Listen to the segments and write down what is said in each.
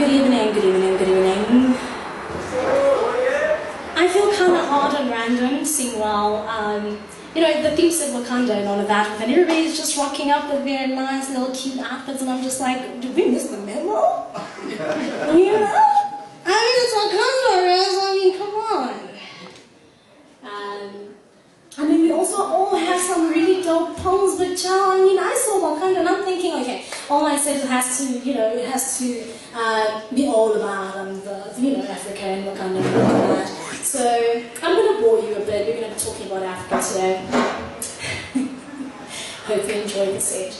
Good evening, good evening, good evening. I feel kind of odd and random seeing while, the theme said Wakanda and all of that, and everybody's just rocking up with their nice little cute outfits, and I'm just like, did we miss the memo? You know? I mean, it's Wakanda, Riz. I mean, come on. I mean, we also all have some really dope poems, but I mean, I saw Wakanda and I'm thinking, okay, all I said has to, it has to be all about Africa and Wakanda and all that. So I'm going to bore you a bit. We're going to be talking about Africa today. Hope you enjoy the set.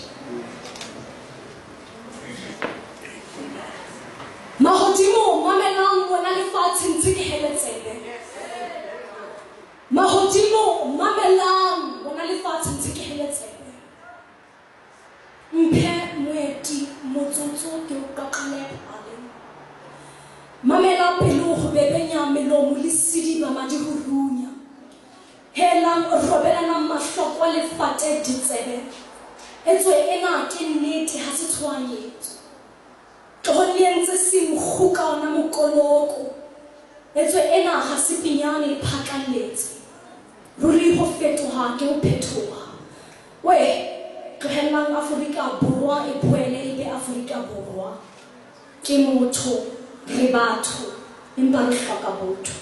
Mahodimo, mamelang wona lefatsheng tsekeletsele. Mahodimo, mamelang wona lefatsheng tsekeletsele. Mphe moeti motsotso ke o qaqile pale. Mamela pelo go bebenya melomo le sidi mamadi go runya. Helang robelana mahloko le fate ditsebe. Etswe ena ke nnete ha se tshwanyetso. Tolentse simkhuka ona mokoloko. Etswe ena ha se pinyane le phatlalletse. Ruri ho fetoha ke ho phetoha. We tlohellang Afrika Borwa e boele le Afrika Borwa. Ke motho re batho empa re hloka botho.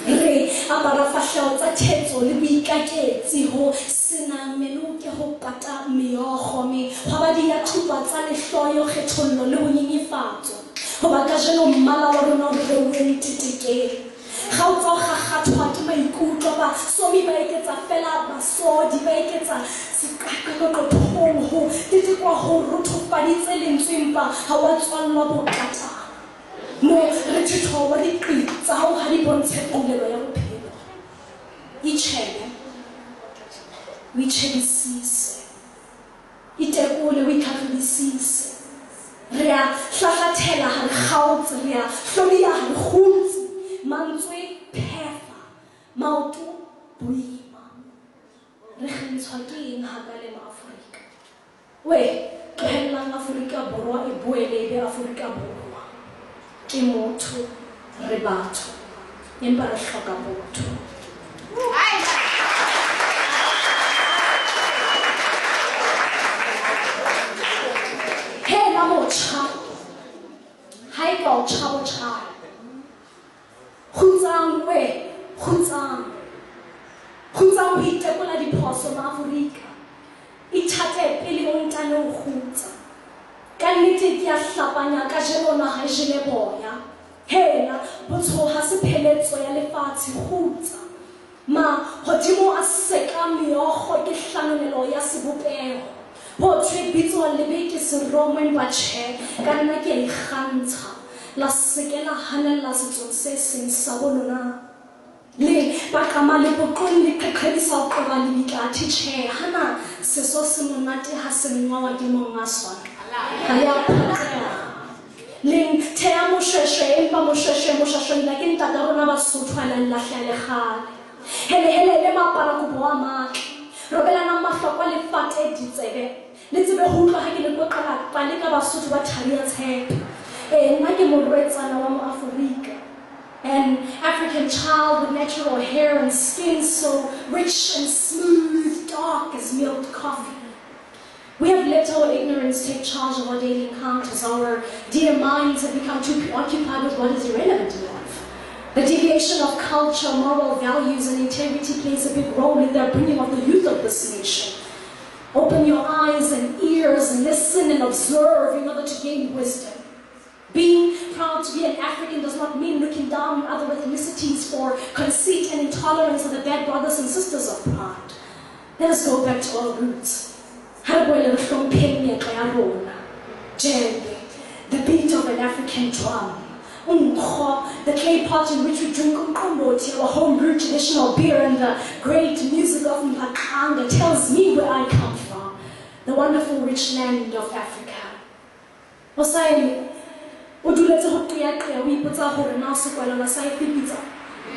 Re apara fahleho tsa thetso le boikaketsi ho sena meno ke ho pata meokgo me ho ba di ya thupa tsa lehloyo kgethollo le ho nyenyefatso ho ba ka jeno mmala wa rona o re wentitike ga o tsa gagathwa ke maikutlo ba somi ba eketsa fela basodi ba eketsa sekakakotong ho titikwa ho rothofaditse lentswempa ha wa tswallwa bokata mo re tshitho wa dipitsa ha o ha di bontshe polelo ya bophelo itshele we chebisise itekole we khatlisise re a hlahlatela ha re gautse re a hlolia ha re khutsi mantswe phefa maoto boima re kgentshwa ke eng ha ka le Afrika we tlohellang Afrika Borwa e boele be Afrika Borwa ke motho re batho empa re hloka botho. Hey mamotjha hai ka o tshabo tshabo khutsang we khutsang ho itekola diphoso ma Afrika ithate pele o ntane o khutsa ka nnete ke a hlapanya ka jelona ha jele boya hela botho ha se pheletso ya lefatshe khutsa ma hodimo a seka meokgo ke hlanonelo ya sebopeho ho thwe bitso le beke se roman ba che ka nna ke e kgantsha la sekela hanela setso se seng sa bolona le ba kama le boqon le qeqedisa go ba le ditlathi che hana seso se monate ha se nwa wa ke monga sona Kaya Ling Tea Mosheshe, Empa Mosheshe, Moshashe, like in Tagarona Basutwan and Lahle. Hele Lema Parakuboama, Robelana Mafakali Fate Ditsebe. Let's be who I can look at Palika Basutwa Talia's head. And like a Moretz and Africa. An African child with natural hair and skin so rich and smooth, dark as milled coffee. We have let our ignorance take charge of our daily encounters. Our dear minds have become too preoccupied with what is irrelevant in life. The deviation of culture, moral values, and integrity plays a big role in the upbringing of the youth of this nation. Open your eyes and ears and listen and observe in order to gain wisdom. Being proud to be an African does not mean looking down on other ethnicities for conceit and intolerance of the dead brothers and sisters of pride. Let us go back to our roots. The beat of an African drum, the clay pot in which we drink umqombothi, our home-brewed traditional beer, and the great music of Mbaqanga tells me where I come from, the wonderful rich land of Africa. Osai, uduletse ho qiaqea o ipotsa hore na se kwalana sa ipitsa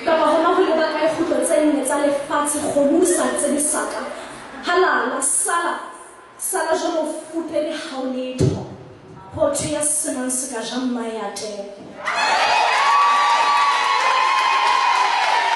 kapa hona ho leba kae khutlo tse nne tsa lefatshe kgomusa tse di saka halala sala jalo fupele ha o letho potho ya senang se ka ja mma ya tele